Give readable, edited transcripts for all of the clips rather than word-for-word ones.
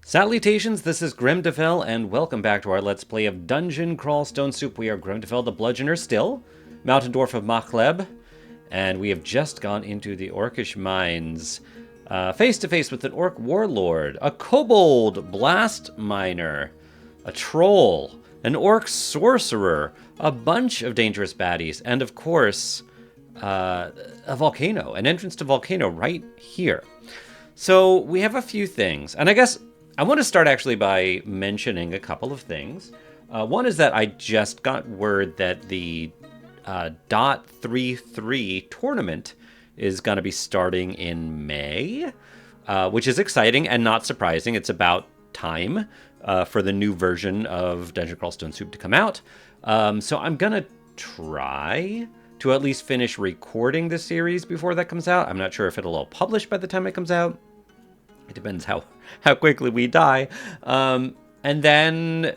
Salutations, this is Grimdefell, and welcome back to our Let's Play of Dungeon Crawl Stone Soup. We are Grimdefell the Bludgeoner still, Mountain Dwarf of Makhleb, and we have just gone into the Orcish Mines, face to face with an Orc Warlord, a Kobold Blast Miner, a Troll, an Orc Sorcerer, a bunch of dangerous baddies, and of course, a Volcano, an entrance to Volcano right here. So we have a few things, and I guess I want to start actually by mentioning a couple of things. One is that I just got word that the .33 tournament is going to be starting in May, which is exciting and not surprising. It's about time for the new version of Dungeon Crawl Stone Soup to come out. So I'm going to try to at least finish recording the series before that comes out. I'm not sure if it'll all publish by the time it comes out. It depends how quickly we die. But I don't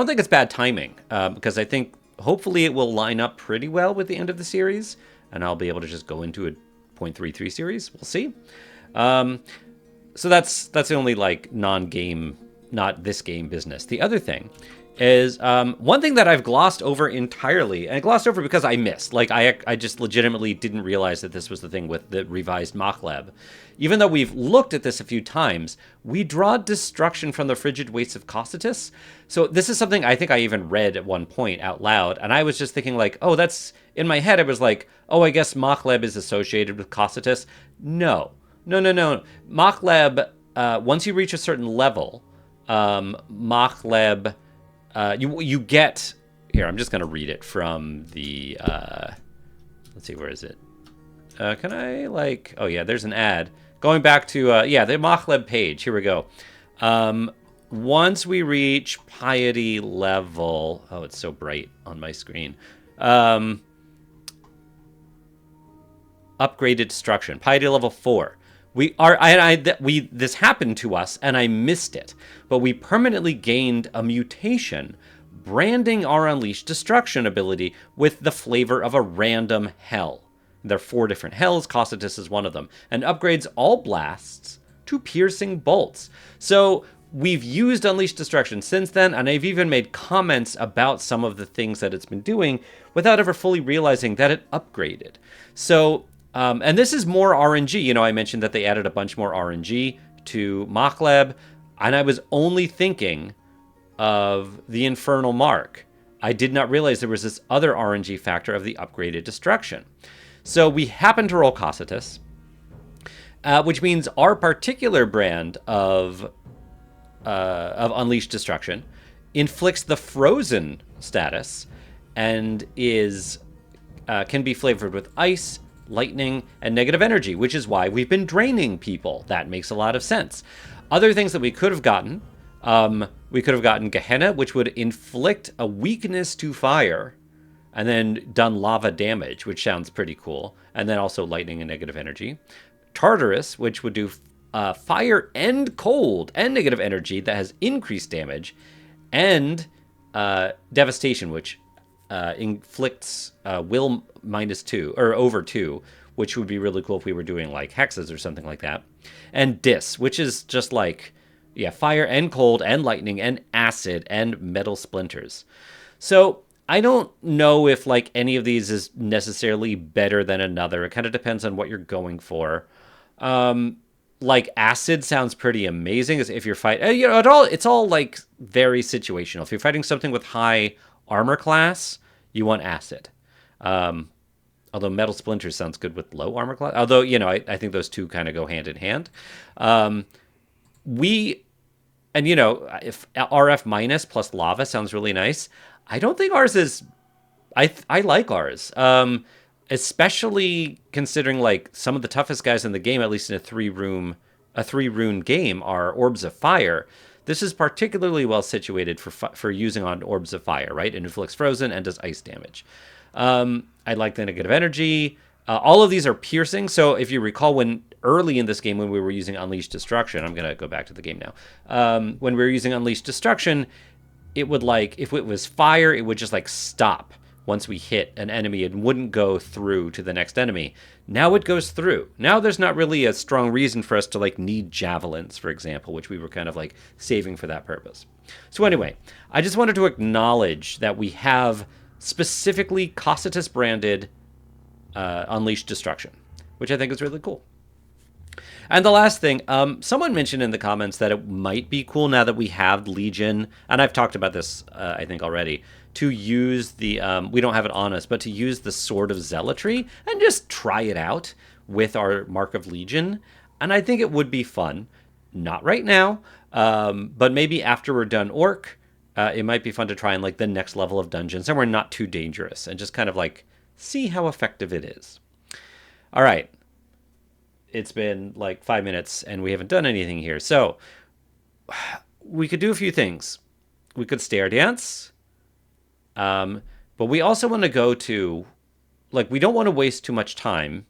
think it's bad timing because I think hopefully it will line up pretty well with the end of the series, and I'll be able to just go into a .33 series. We'll see. So that's the only like non-game, not this game business. The other thing is one thing that I've glossed over entirely, and I glossed over because I missed. Like, I just legitimately didn't realize that this was the thing with the revised Makhleb. Even though we've looked at this a few times, we draw destruction from the frigid wastes of Cocytus. So this is something I think I even read at one point out loud, and I was just thinking like, oh, that's... In my head, I was like, oh, I guess Makhleb is associated with Cocytus. No. Makhleb, once you reach a certain level, Makhleb... you get... Here, I'm just going to read it from the... let's see, where is it? Can I, like... Oh, yeah, there's an ad. Going back to, the Makhleb page. Here we go. Once we reach piety level... Oh, it's so bright on my screen. Upgraded destruction. Piety level 4. This happened to us, and I missed it. But we permanently gained a mutation, branding our Unleashed Destruction ability with the flavor of a random hell. There are 4 different hells, Cocytus is one of them, and upgrades all blasts to piercing bolts. So we've used Unleashed Destruction since then, and I've even made comments about some of the things that it's been doing without ever fully realizing that it upgraded. So... and this is more RNG. You know, I mentioned that they added a bunch more RNG to Makhleb, and I was only thinking of the Infernal Mark. I did not realize there was this other RNG factor of the upgraded destruction. So we happen to roll Cocytus, which means our particular brand of Unleashed Destruction inflicts the frozen status and can be flavored with ice, lightning, and negative energy, which is why we've been draining people. That makes a lot of sense. Other things that we could have gotten, Gehenna, which would inflict a weakness to fire, and then done lava damage, which sounds pretty cool, and then also lightning and negative energy. Tartarus, which would do fire and cold and negative energy that has increased damage, and devastation, which inflicts will -2 or over 2, which would be really cool if we were doing like hexes or something like that. And Dis, which is just like fire and cold and lightning and acid and metal splinters. So I don't know if like any of these is necessarily better than another. It kind of depends on what you're going for. Like acid sounds pretty amazing as if you're fighting. It's all like very situational. If you're fighting something with high armor class, you want acid. Although metal splinters sounds good with low armor class. Although, I think those two kind of go hand in hand. If RF minus plus lava sounds really nice. I don't think ours is... I like ours. Especially considering like some of the toughest guys in the game, at least in a 3-rune game, are Orbs of Fire. This is particularly well situated for using on Orbs of Fire, right? It inflicts frozen and does ice damage. I like the negative energy. All of these are piercing. So if you recall, when early in this game, when we were using Unleashed Destruction, I'm going to go back to the game now. When we were using Unleashed Destruction, it would like, if it was fire, it would just like stop once we hit an enemy, it wouldn't go through to the next enemy. Now it goes through. Now there's not really a strong reason for us to like need javelins, for example, which we were kind of like saving for that purpose. So anyway, I just wanted to acknowledge that we have specifically Cocytus branded Unleashed Destruction, which I think is really cool. And the last thing, someone mentioned in the comments that it might be cool now that we have Legion, and I've talked about this, I think, already, to use the, we don't have it on us, but to use the Sword of Zealotry and just try it out with our Mark of Legion. And I think it would be fun. Not right now, but maybe after we're done Orc, it might be fun to try in like the next level of dungeons, and we're not too dangerous, and just kind of like see how effective it is. All right. It's been like 5 minutes and we haven't done anything here. So we could do a few things. We could stair dance. But we also want to go to, like, we don't want to waste too much time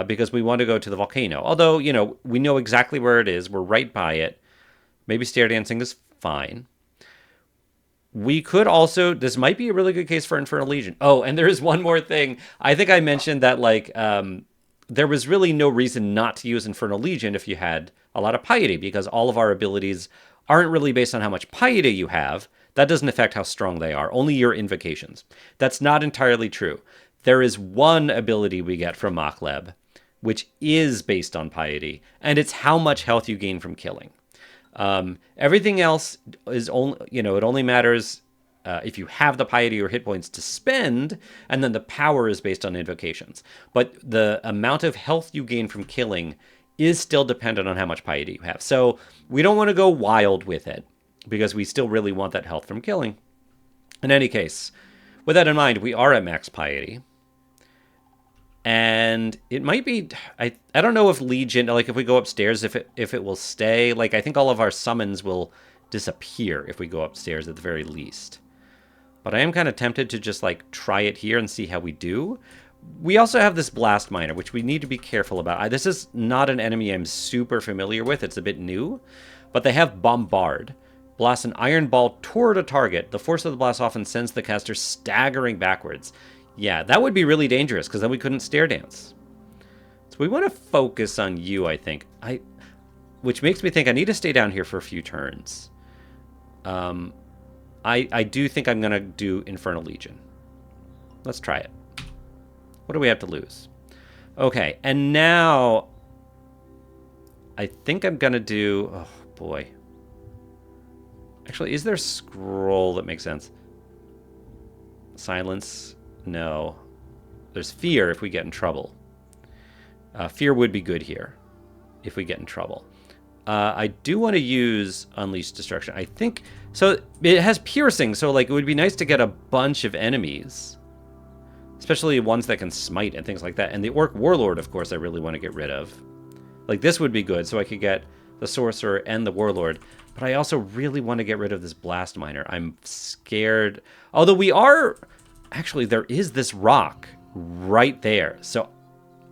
because we want to go to the volcano. Although, you know, we know exactly where it is. We're right by it. Maybe stair dancing is fine. We could also, this might be a really good case for Infernal Legion. Oh, and there is one more thing. I think I mentioned that, like, there was really no reason not to use Infernal Legion if you had a lot of piety, because all of our abilities aren't really based on how much piety you have. That doesn't affect how strong they are, only your invocations. That's not entirely true. There is one ability we get from Makhleb, which is based on piety, and it's how much health you gain from killing. Everything else is only, you know, it only matters if you have the piety or hit points to spend, and then the power is based on invocations. But the amount of health you gain from killing is still dependent on how much piety you have. So we don't want to go wild with it, because we still really want that health from killing. In any case, with that in mind, we are at max piety. And it might be, I don't know if Legion, like if we go upstairs, if it will stay. Like I think all of our summons will disappear if we go upstairs at the very least. But I am kind of tempted to just like try it here and see how we do. We also have this Blast Miner, which we need to be careful about. This is not an enemy I'm super familiar with. It's a bit new. But they have Bombard. Blast an iron ball toward a target. The force of the blast often sends the caster staggering backwards. Yeah, that would be really dangerous, because then we couldn't stair dance. So we want to focus on you, I think. Which makes me think I need to stay down here for a few turns. I do think I'm going to do Infernal Legion. Let's try it. What do we have to lose? Okay, and now I think I'm going to do... Oh, boy. Actually, is there a scroll that makes sense? Silence? No. There's Fear if we get in trouble. Fear would be good here if we get in trouble. I do want to use Unleashed Destruction. I think... So it has piercing, so like it would be nice to get a bunch of enemies. Especially ones that can smite and things like that. And the Orc Warlord, of course, I really want to get rid of. Like this would be good, so I could get the Sorcerer and the Warlord. But I also really want to get rid of this Blast Miner. I'm scared. Although we are... Actually, there is this rock right there. So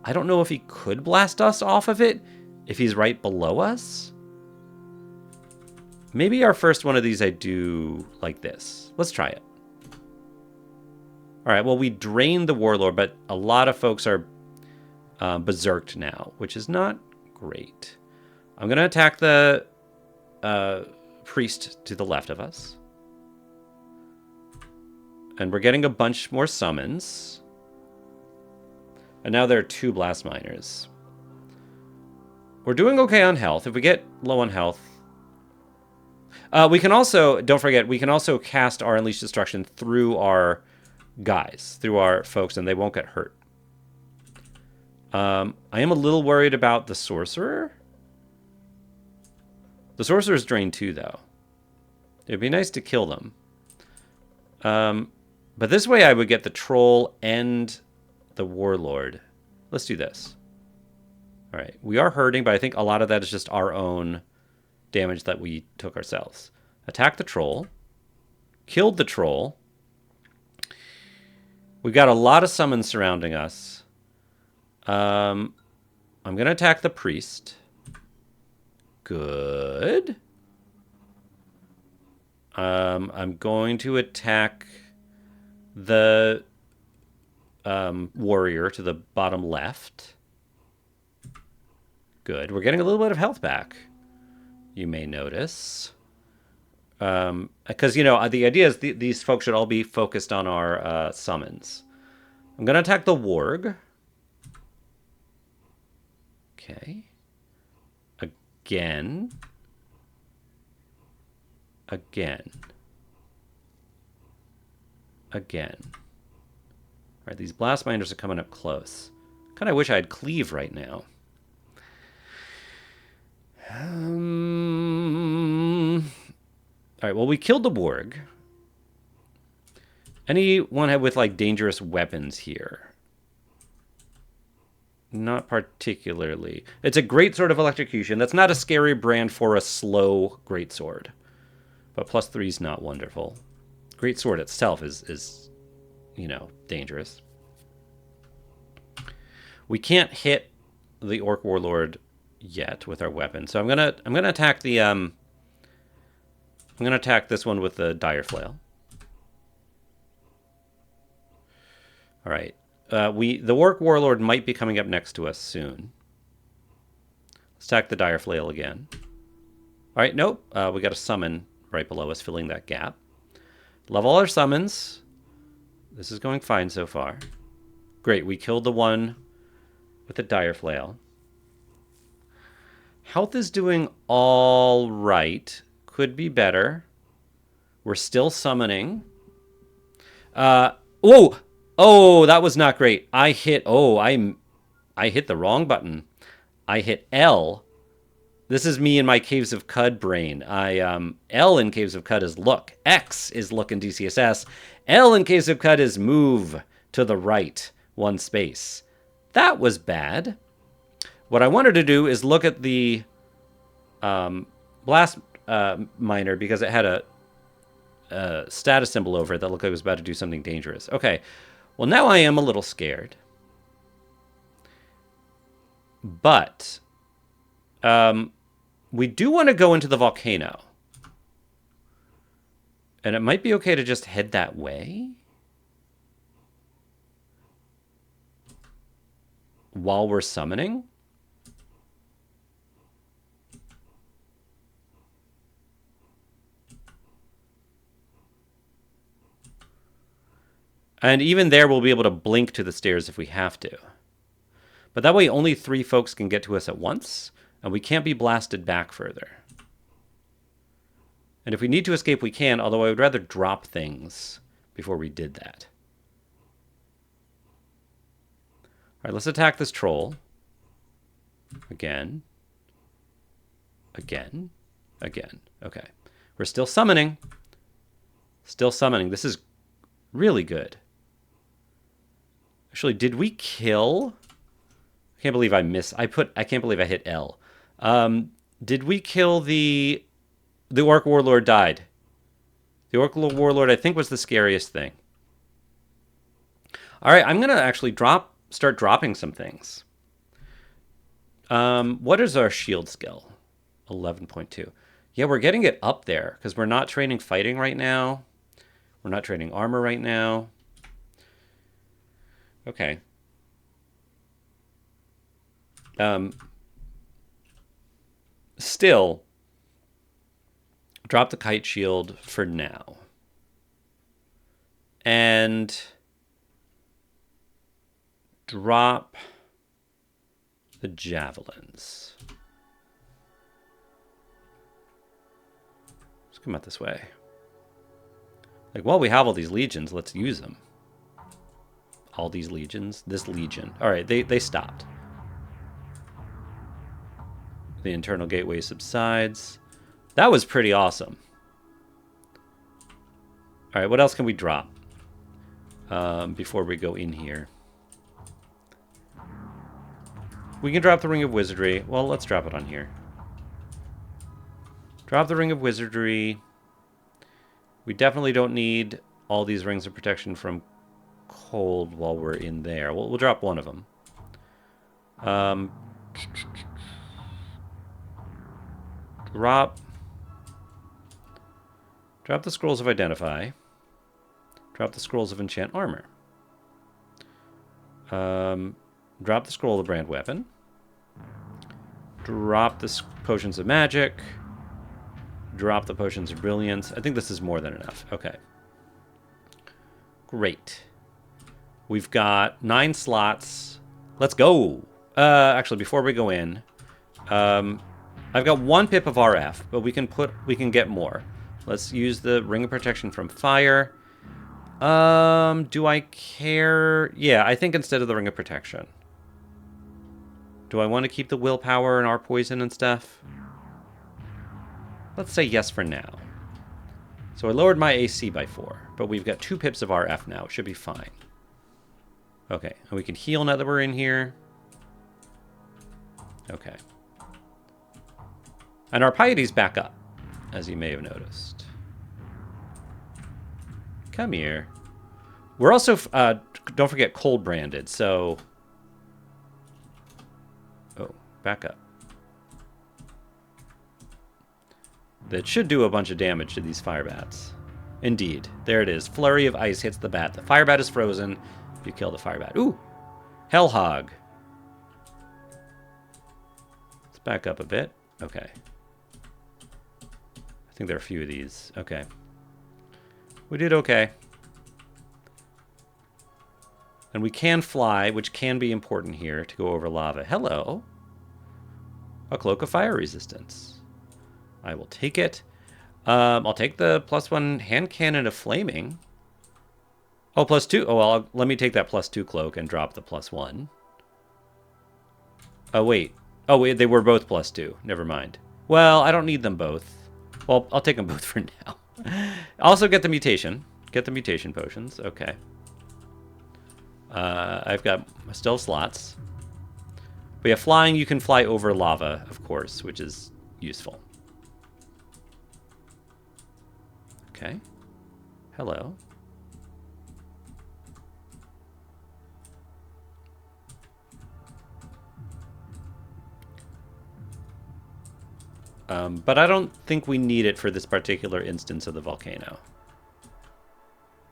I don't know if he could blast us off of it if he's right below us. Maybe our first one of these I do like this. Let's try it. All right, well, we drained the Warlord, but a lot of folks are berserked now, which is not great. I'm going to attack the priest to the left of us. And we're getting a bunch more summons. And now there are 2 Blast Miners. We're doing okay on health. If we get low on health... we can also, don't forget, we can also cast our Unleashed Destruction through our guys, through our folks, and they won't get hurt. I am a little worried about the Sorcerer. The Sorcerer's drained too, though. It'd be nice to kill them. But this way I would get the Troll and the Warlord. Let's do this. All right, we are hurting, but I think a lot of that is just our own damage that we took ourselves. Attack the Troll. Killed the Troll. We've got a lot of summons surrounding us. I'm going to attack the Priest. Good. I'm going to attack the warrior to the bottom left. Good. We're getting a little bit of health back, you may notice. Because, you know, the idea is these folks should all be focused on our summons. I'm going to attack the warg. Okay. Again. Again. Again. All right, these blast miners are coming up close. Kind of wish I had cleave right now. All right, well, we killed the warg. Anyone with, like, dangerous weapons here? Not particularly. It's a great sword of electrocution. That's not a scary brand for a slow greatsword. But +3 is not wonderful. Greatsword itself is, you know, dangerous. We can't hit the Orc Warlord yet with our weapon. So I'm gonna attack the I'm gonna attack this one with the Dire Flail. All right. The Orc Warlord might be coming up next to us soon. Let's attack the Dire Flail again. All right, nope. We got a summon right below us, filling that gap. Level all our summons. This is going fine so far. Great, we killed the one with the Dire Flail. Health is doing all right. Could be better. We're still summoning. Whoa! Oh, that was not great. I hit the wrong button. I hit L. This is me in my Caves of Cud brain. L in Caves of Cud is look. X is look in DCSS. L in Caves of Cud is move to the right, one space. That was bad. What I wanted to do is look at the blast miner because it had a status symbol over it that looked like it was about to do something dangerous. Okay. Well, now I am a little scared. But we do want to go into the volcano. And it might be okay to just head that way while we're summoning. And even there, we'll be able to blink to the stairs if we have to. But that way, only 3 folks can get to us at once, and we can't be blasted back further. And if we need to escape, we can, although I would rather drop things before we did that. All right, let's attack this troll. Again. Again. Again. Okay. We're still summoning. Still summoning. This is really good. Actually, did we kill? I can't believe I missed. I can't believe I hit L. Did we kill the Orc Warlord died? The Orc Warlord, I think, was the scariest thing. All right, I'm gonna actually start dropping some things. What is our shield skill? 11.2. Yeah, we're getting it up there because we're not training fighting right now. We're not training armor right now. Okay. Still, drop the kite shield for now. And drop the javelins. Let's come out this way. Like, well, we have all these legions. Let's use them. All these legions. This legion. All right, they stopped. The internal gateway subsides. That was pretty awesome. All right, what else can we drop before we go in here? We can drop the Ring of Wizardry. Well, let's drop it on here. Drop the Ring of Wizardry. We definitely don't need all these rings of protection from cold while we're in there. We'll drop one of them. Drop the Scrolls of Identify. Drop the scrolls of enchant armor. Drop the scroll of brand weapon. Drop the potions of magic. Drop the potions of brilliance. I think this is more than enough. Okay. Great. We've got 9 slots. Let's go. Actually, before we go in, I've got 1 pip of RF, but we can get more. Let's use the Ring of Protection from Fire. Do I care? Yeah, I think instead of the Ring of Protection. Do I want to keep the willpower and our poison and stuff? Let's say yes for now. So I lowered my AC by 4, but we've got 2 pips of RF now. It should be fine. Okay, and we can heal now that we're in here. Okay. And our piety's back up, as you may have noticed. Come here. We're also, don't forget, cold branded, so... Oh, back up. That should do a bunch of damage to these fire bats. Indeed. There it is. Flurry of ice hits the bat. The fire bat is frozen. You kill the fire bat. Ooh! Hell hog. Let's back up a bit. Okay. I think there are a few of these. Okay. We did okay. And we can fly, which can be important here to go over lava. Hello. A cloak of fire resistance. I will take it. I'll take the +1 hand cannon of flaming. Oh, +2. Oh, well, let me take that +2 cloak and drop the +1. Oh, wait. Oh, wait, they were both +2. Never mind. Well, I don't need them both. Well, I'll take them both for now. Also get the mutation. Get the mutation potions. Okay. I've got still slots. But yeah, flying, you can fly over lava, of course, which is useful. Okay. Hello. But I don't think we need it for this particular instance of the volcano.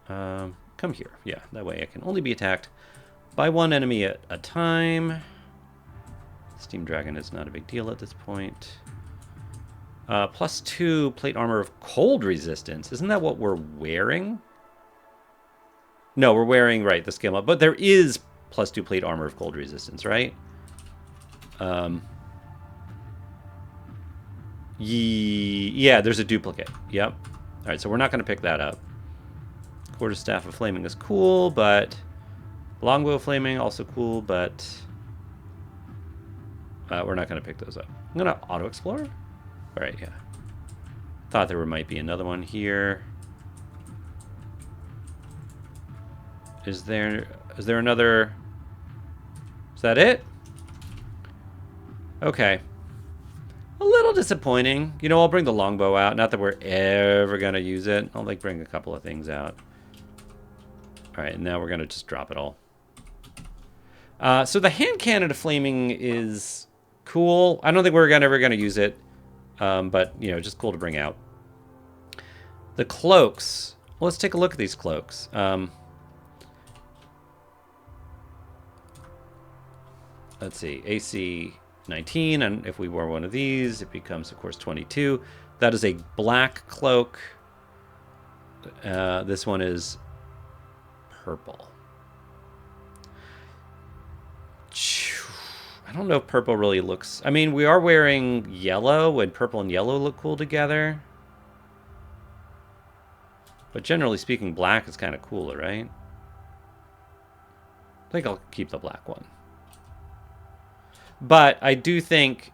Come here. Yeah, that way I can only be attacked by 1 enemy at a time. Steam Dragon is not a big deal at this point. +2 plate armor of cold resistance. Isn't that what we're wearing? No, we're wearing, right, the scale up. But there is +2 plate armor of cold resistance, right? Yeah, there's a duplicate. Yep. All right, so we're not going to pick that up. Quarterstaff of Flaming is cool, but... Longbow of Flaming, also cool, but... we're not going to pick those up. I'm going to auto-explore? All right, yeah. Thought there might be another one here. Is there another... Is that it? Okay. A little disappointing. You know, I'll bring the longbow out. Not that we're ever going to use it. I'll, like, bring a couple of things out. All right, and now we're going to just drop it all. So the hand cannon of flaming is cool. I don't think we're ever going to use it. But, you know, just cool to bring out. The cloaks. Well, let's take a look at these cloaks. Let's see. AC 19, and if we wore one of these, it becomes, of course, 22. That is a black cloak. This one is purple. I don't know if purple really looks... I mean, we are wearing yellow, and purple and yellow look cool together. But generally speaking, black is kind of cooler, right? I think I'll keep the black one. But I do think...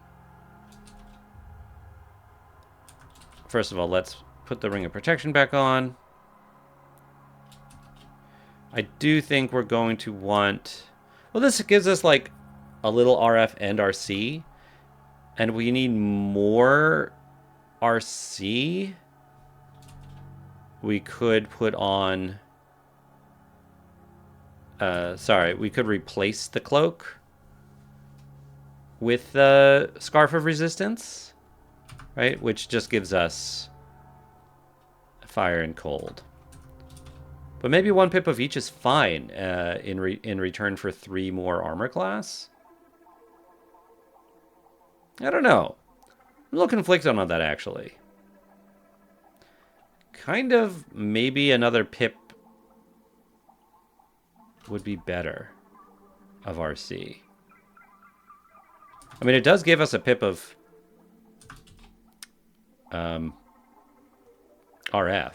First of all, let's put the Ring of Protection back on. I do think we're going to want... Well, this gives us, like, a little RF and RC. And we need more RC. We could put on... we could replace the cloak with the Scarf of Resistance, right? Which just gives us fire and cold. But maybe 1 pip of each is fine in return for 3 more armor class. I don't know. I'm a little conflicted on that, actually. Kind of maybe another pip would be better of RC. I mean, it does give us a pip of RF.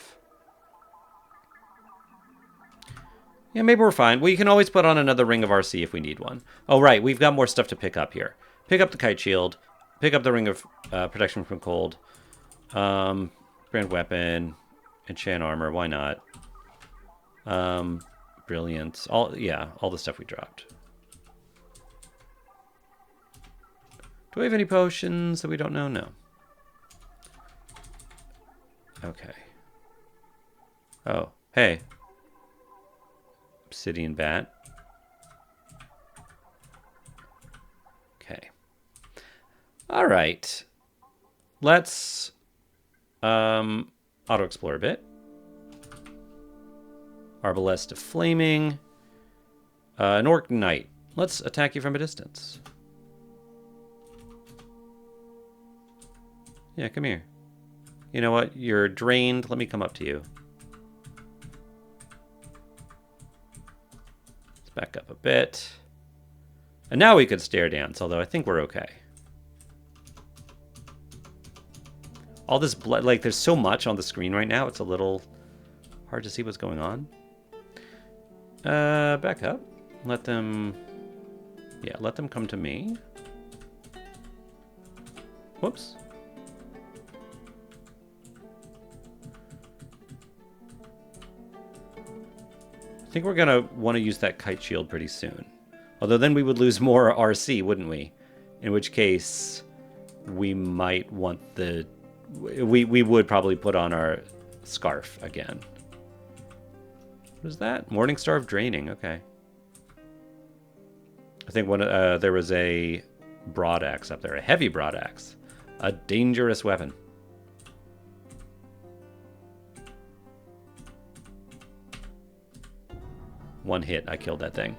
Yeah, maybe we're fine. We can always put on another ring of RC if we need one. Oh, right. We've got more stuff to pick up here. Pick up the kite shield. Pick up the ring of protection from cold. Brand weapon. Enchant armor. Why not? Brilliance. All the stuff we dropped. Do we have any potions that we don't know? No. Okay. Oh, hey. Obsidian bat. Okay. All right. Let's auto-explore a bit. Arbalest of Flaming. An Orc Knight. Let's attack you from a distance. Yeah, come here. You know what? You're drained. Let me come up to you. Let's back up a bit. And now we could stare dance, although I think we're okay. All this blood, like there's so much on the screen right now, it's a little hard to see what's going on. Back up. Let them come to me. Whoops. I think we're going to want to use that kite shield pretty soon. Although then we would lose more RC, wouldn't we? In which case, we might want the... We would probably put on our scarf again. What is that? Morning Star of Draining. Okay. I think there was a broad axe up there. A heavy broad axe. A dangerous weapon. One hit, I killed that thing.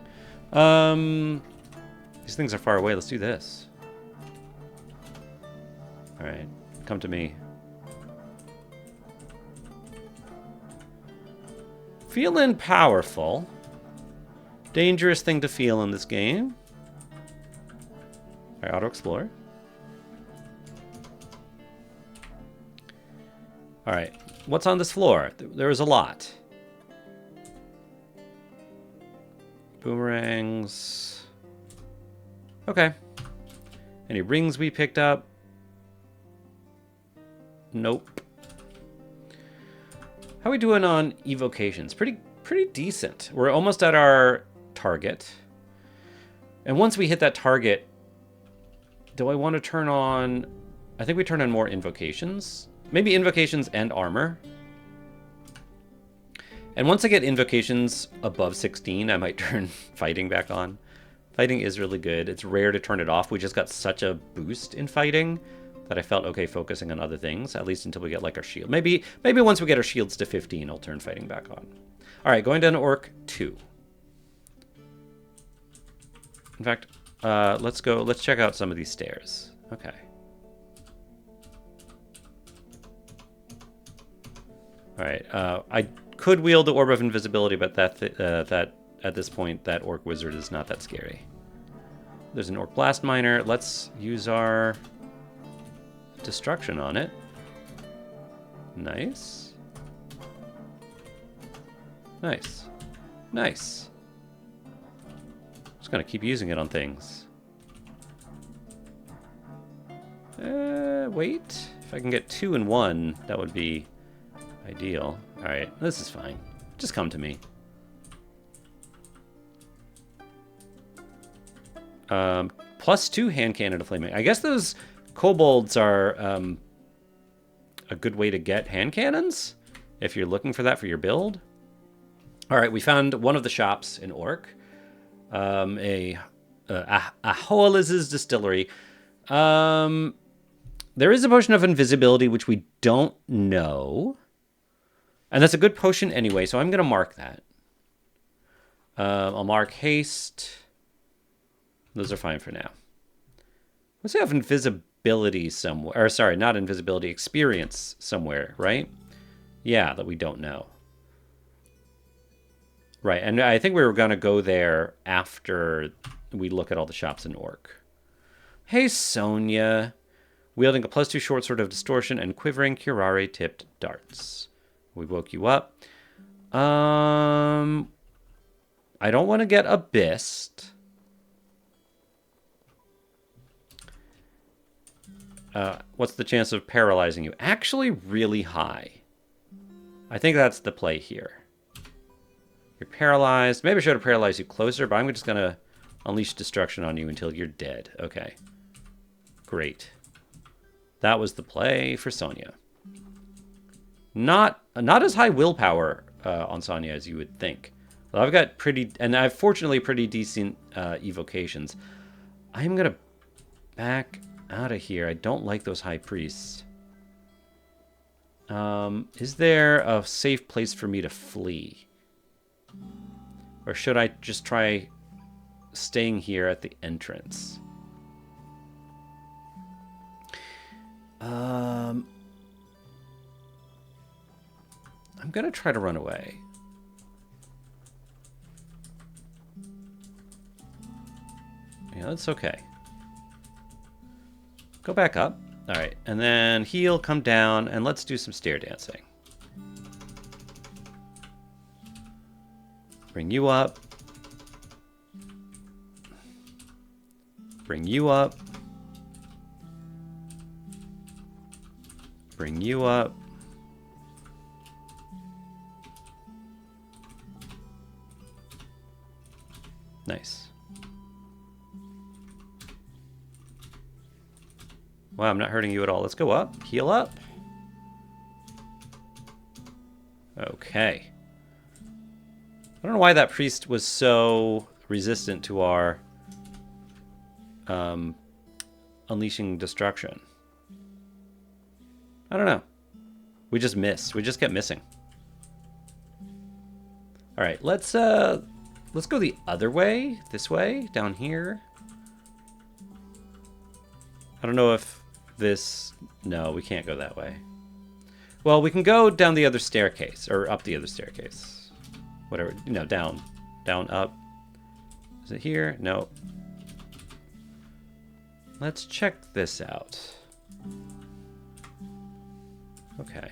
These things are far away. Let's do this. All right, come to me. Feeling powerful. Dangerous thing to feel in this game. All right, auto-explore. All right, what's on this floor? There is a lot. Boomerangs. Okay. Any rings we picked up? Nope. How are we doing on evocations? Pretty decent. We're almost at our target. And once we hit that target, do I want to turn on... I think we turn on more invocations. Maybe invocations and armor. And once I get invocations above 16, I might turn fighting back on. Fighting is really good. It's rare to turn it off. We just got such a boost in fighting that I felt okay focusing on other things, at least until we get like our shield. Maybe once we get our shields to 15, I'll turn fighting back on. All right, going down to Orc 2. In fact, let's check out some of these stairs. Okay. All right, I could wield the Orb of Invisibility, but that at this point, that Orc Wizard is not that scary. There's an Orc Blast Miner. Let's use our Destruction on it. Nice. Nice. Nice. Just gonna keep using it on things. Wait. If I can get 2 in 1, that would be ideal. Alright, this is fine. Just come to me. +2 hand cannon to flaming. I guess those kobolds are a good way to get hand cannons if you're looking for that for your build. Alright, we found one of the shops in Orc. A Aholis's distillery. There is a potion of invisibility, which we don't know. And that's a good potion anyway, so I'm going to mark that. I'll mark haste. Those are fine for now. Let's have invisibility somewhere. Or sorry, not invisibility, experience somewhere, right? Yeah, that we don't know. Right, and I think we were going to go there after we look at all the shops in Orc. Hey, Sonia. Wielding a +2 short sword of distortion and quivering curare-tipped darts. We woke you up. I don't want to get abyssed. What's the chance of paralyzing you? Actually, really high. I think that's the play here. You're paralyzed. Maybe I should have paralyzed you closer, but I'm just going to unleash destruction on you until you're dead. Okay. Great. That was the play for Sonia. Not as high willpower on Sonia as you would think. Well, I've got and I've fortunately pretty decent evocations. I'm going to back out of here. I don't like those high priests. Is there a safe place for me to flee? Or should I just try staying here at the entrance? I'm going to try to run away. Yeah, that's okay. Go back up. All right, and then heal, come down, and let's do some stair dancing. Bring you up. Bring you up. Bring you up. Nice. Wow, I'm not hurting you at all. Let's go up. Heal up. Okay. I don't know why that priest was so resistant to our unleashing destruction. I don't know. We just missed. We just kept missing. All right, let's go the other way. This way, down here. I don't know if this... No, we can't go that way. Well, we can go down the other staircase, or up the other staircase. Whatever, no, down. Down, up. Is it here? No. Let's check this out. Okay.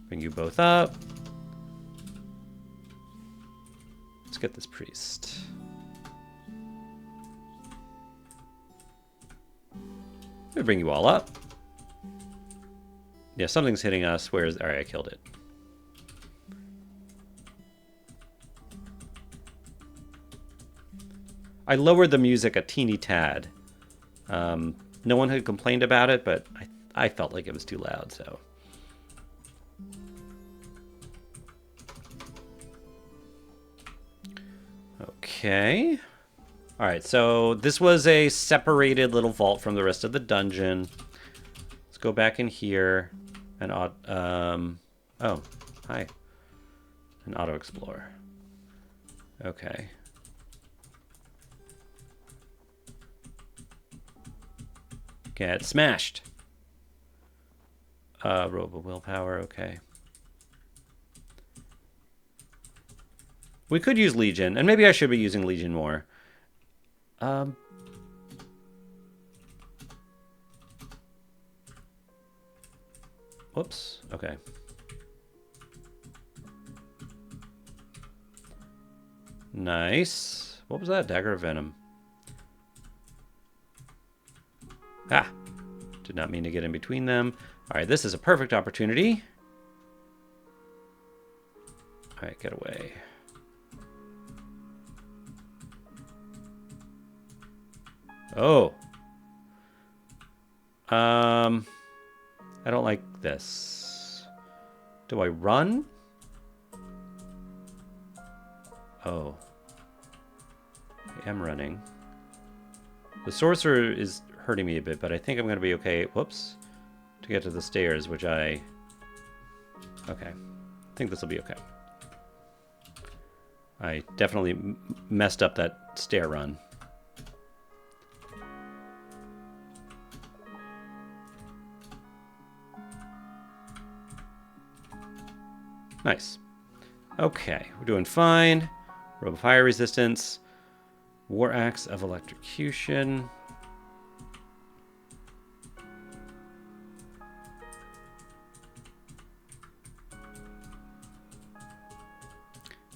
Bring you both up. Let's get this priest. Let me bring you all up. Yeah, something's hitting us. Where is... All right, I killed it. I lowered the music a teeny tad. No one had complained about it, but I felt like it was too loud, so... Okay. All right, so this was a separated little vault from the rest of the dungeon. Let's go back in here and oh, hi. An auto explore. Okay. Get smashed. Robo willpower, okay. We could use Legion, and maybe I should be using Legion more. Whoops, okay. Nice. What was that? Dagger of Venom. Ah, did not mean to get in between them. All right, this is a perfect opportunity. All right, get away. Oh. I don't like this. Do I run? Oh. I am running. The sorcerer is hurting me a bit, but I think I'm going to be okay. Whoops. To get to the stairs, which I... Okay. I think this will be okay. I definitely messed up that stair run. Nice. Okay, we're doing fine. Robe of Fire Resistance. War Axe of Electrocution.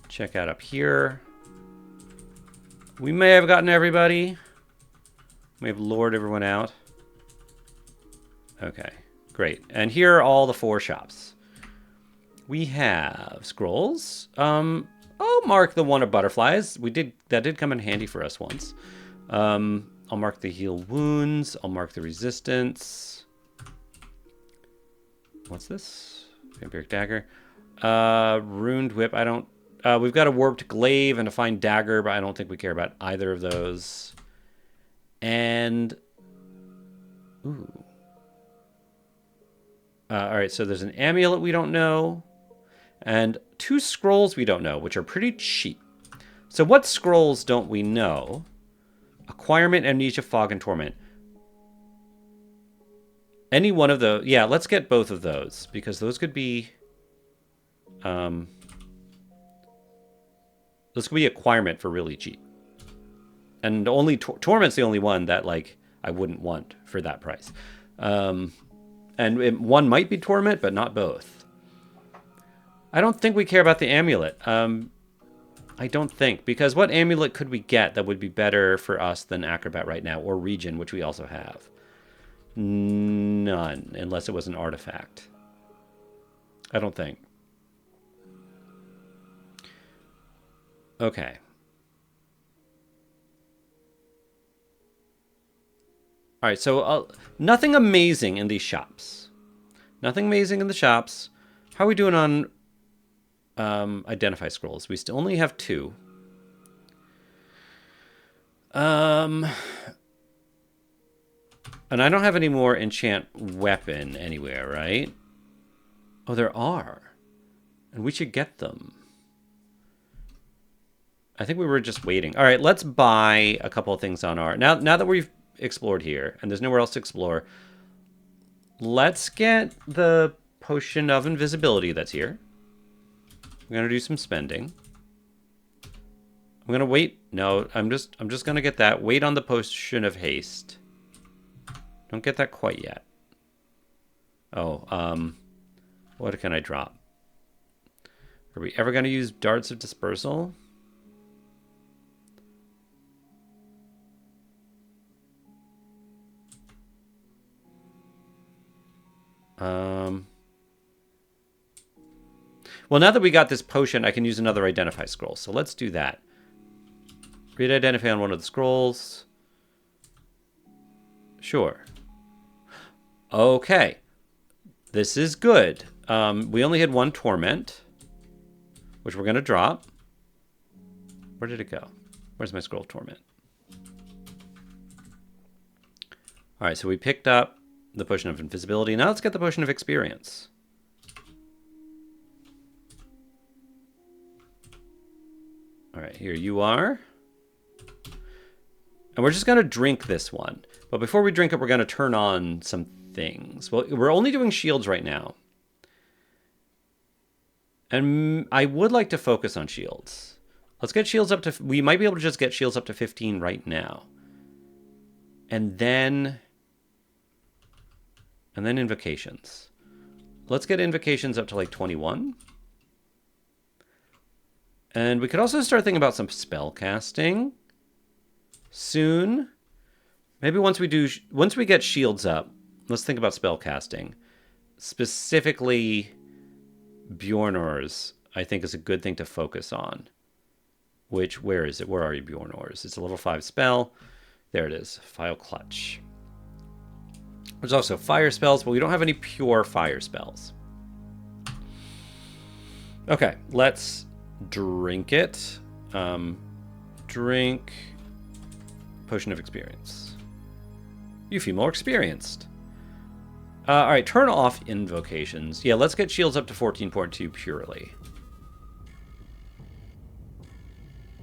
Check out up here. We may have gotten everybody. We have lured everyone out. Okay, great. And here are all the 4 shops. We have scrolls. I'll mark the one of butterflies. That did come in handy for us once. I'll mark the heal wounds. I'll mark the resistance. What's this? Vampiric dagger. Ruined whip. I don't. We've got a warped glaive and a fine dagger, but I don't think we care about either of those. And ooh. All right. So there's an amulet we don't know. And 2 scrolls we don't know, which are pretty cheap. So what scrolls don't we know? Acquirement, Amnesia, Fog, and Torment. Any one of those. Yeah, let's get both of those. Because those could be... those could be Acquirement for really cheap. And only Torment's the only one that, like, I wouldn't want for that price. And one might be Torment, but not both. I don't think we care about the amulet. I don't think. Because what amulet could we get that would be better for us than Acrobat right now? Or Region, which we also have? None. Unless it was an artifact. I don't think. Okay. Alright, so nothing amazing in these shops. Nothing amazing in the shops. How are we doing on... identify scrolls? We still only have 2. And I don't have any more enchant weapon anywhere, right? Oh, there are. And we should get them. I think we were just waiting. All right, let's buy a couple of things on our... Now that we've explored here, and there's nowhere else to explore, let's get the potion of invisibility that's here. I'm going to do some spending. I'm going to wait. No, I'm just going to get that. Wait on the potion of haste. Don't get that quite yet. Oh, what can I drop? Are we ever going to use darts of dispersal? Well, now that we got this potion, I can use another identify scroll. So let's do that. Read identify on one of the scrolls. Sure. Okay. This is good. We only had 1 torment, which we're going to drop. Where did it go? Where's my scroll of torment? All right, so we picked up the potion of invisibility. Now let's get the potion of experience. All right, here you are. And we're just going to drink this one. But before we drink it, we're going to turn on some things. Well, we're only doing shields right now. And I would like to focus on shields. Let's get shields up to... We might be able to just get shields up to 15 right now. And then invocations. Let's get invocations up to like 21. And we could also start thinking about some spell casting soon. Maybe once we get shields up, let's think about spell casting. Specifically, Bjornor's, I think, is a good thing to focus on. Where is it? Where are you, Bjornor's? It's a level 5 spell. There it is. File Clutch. There's also fire spells, but we don't have any pure fire spells. Okay, let's drink it. Drink Potion of Experience. You feel more experienced. All right, turn off invocations. Yeah, let's get shields up to 14.2 purely.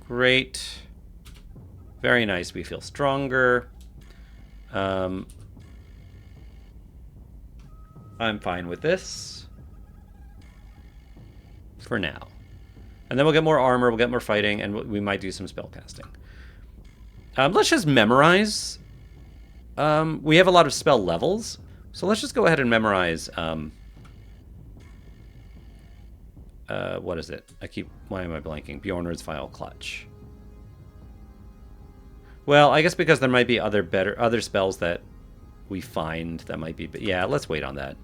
Great. Very nice. We feel stronger. I'm fine with this. For now. And then we'll get more armor, we'll get more fighting, and we might do some spell casting. Let's just memorize. We have a lot of spell levels, so let's just go ahead and memorize. What is it? Why am I blanking? Bjornr's Vile Clutch. Well, I guess because there might be other spells that we find that might be, but yeah, let's wait on that.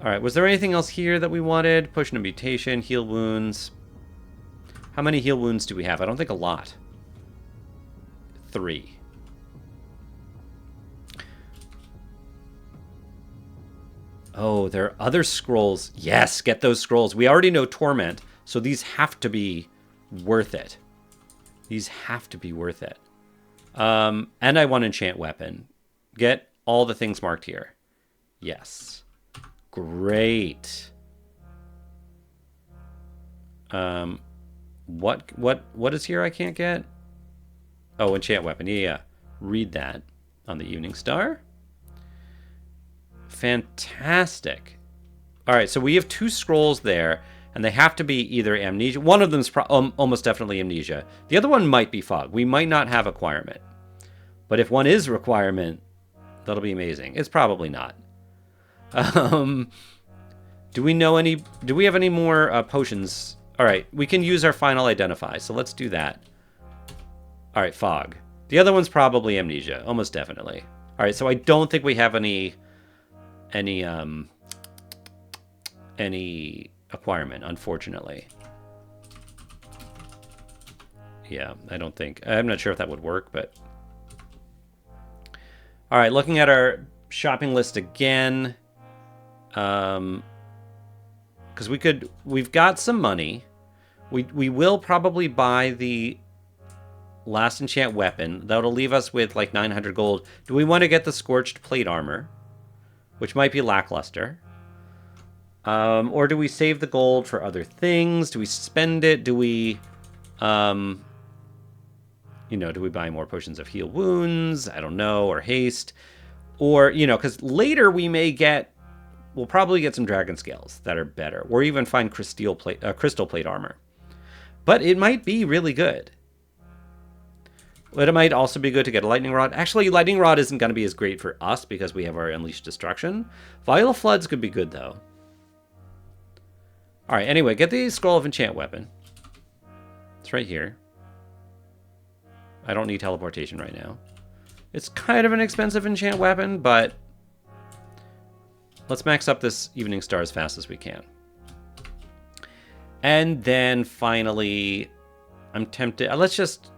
All right, was there anything else here that we wanted? Potion of Mutation, heal wounds. How many heal wounds do we have? I don't think a lot. 3. Oh, there are other scrolls. Yes, get those scrolls. We already know Torment, so these have to be worth it. These have to be worth it. And I want Enchant Weapon. Get all the things marked here. Yes. Great. What is here I can't get? Oh, Enchant Weapon. Yeah. Read that on the Evening Star. Fantastic. All right, so we have 2 scrolls there, and they have to be either Amnesia. One of them's almost definitely Amnesia. The other one might be Fog. We might not have Acquirement. But if one is Requirement, that'll be amazing. It's probably not. Do we have any more potions? All right, we can use our final Identify, so let's do that. All right, Fog. The other one's probably Amnesia, almost definitely. All right, so I don't think we have any Acquirement, unfortunately. Yeah, I don't think. I'm not sure if that would work, but... All right, looking at our shopping list again. Because we've got some money. We will probably buy the last enchant weapon. That'll leave us with like 900 gold. Do we want to get the scorched plate armor? Which might be lackluster. Or do we save the gold for other things? Do we spend it? Do we, do we buy more potions of heal wounds? I don't know, or haste. Or, because later we'll probably get some dragon scales that are better. Or even find crystal plate armor. But it might be really good. But it might also be good to get a lightning rod. Actually, lightning rod isn't going to be as great for us because we have our Unleashed Destruction. Vial of Floods could be good, though. All right, anyway, get the Scroll of Enchant Weapon. It's right here. I don't need teleportation right now. It's kind of an expensive enchant weapon, but let's max up this Evening Star as fast as we can. And then finally, I'm tempted. Let's just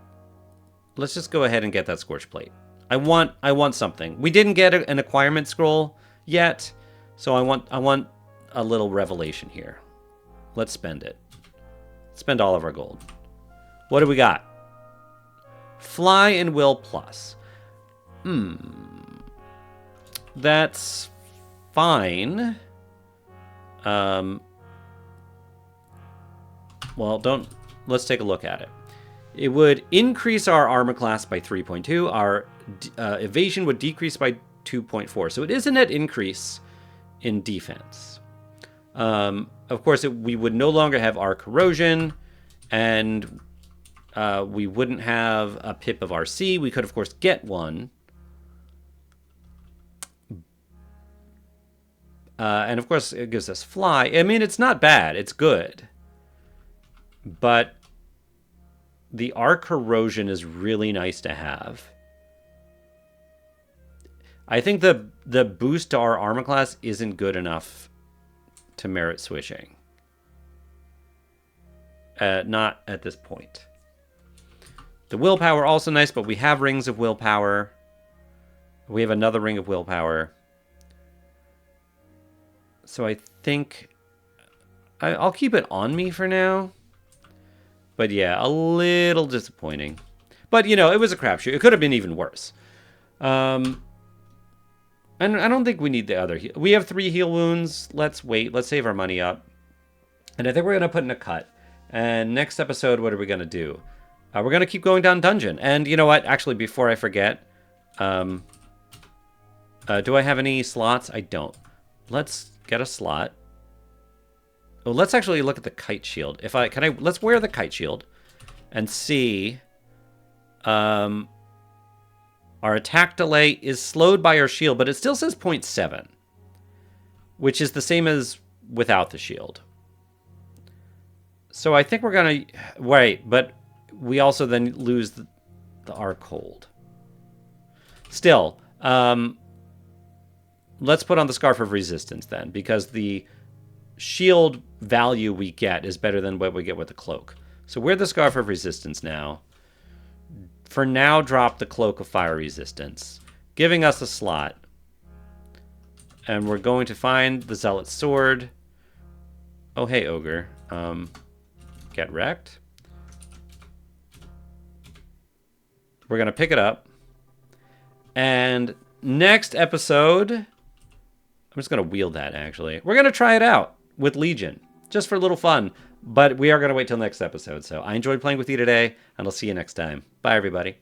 go ahead and get that Scorch Plate. I want something. We didn't get an Acquirement Scroll yet, so I want a little revelation here. Let's spend it. Spend all of our gold. What do we got? Fly and Will Plus. That's fine. Well, let's take a look at it. It would increase our armor class by 3.2. Our evasion would decrease by 2.4. So it is a net increase in defense. Of course, we would no longer have our corrosion, and we wouldn't have a pip of RC. We could, of course, get one. And, of course, it gives us fly. I mean, it's not bad. It's good. But the arc corrosion is really nice to have. I think the boost to our armor class isn't good enough to merit switching. Not at this point. The willpower also nice, but we have rings of willpower. We have another ring of willpower. So I think I'll keep it on me for now. But yeah, a little disappointing. But, it was a crapshoot. It could have been even worse. And I don't think we need the other heal. We have 3 heal wounds. Let's wait. Let's save our money up. And I think we're going to put in a cut. And next episode, what are we going to do? We're going to keep going down dungeon. And you know what? Actually, before I forget, do I have any slots? I don't. Let's get a slot. Oh, let's actually look at the kite shield. Let's wear the kite shield and see. Our attack delay is slowed by our shield, but it still says 0.7, which is the same as without the shield. So I think we're going to... Wait, but we also then lose our cold. Still, let's put on the Scarf of Resistance then, because the shield value we get is better than what we get with the cloak. So wear the Scarf of Resistance now. For now, drop the Cloak of Fire Resistance, giving us a slot. And we're going to find the Zealot's Sword. Oh, hey, Ogre. Get wrecked. We're going to pick it up. And next episode, I'm just going to wield that, actually. We're going to try it out with Legion, just for a little fun. But we are going to wait till next episode. So I enjoyed playing with you today, and I'll see you next time. Bye, everybody.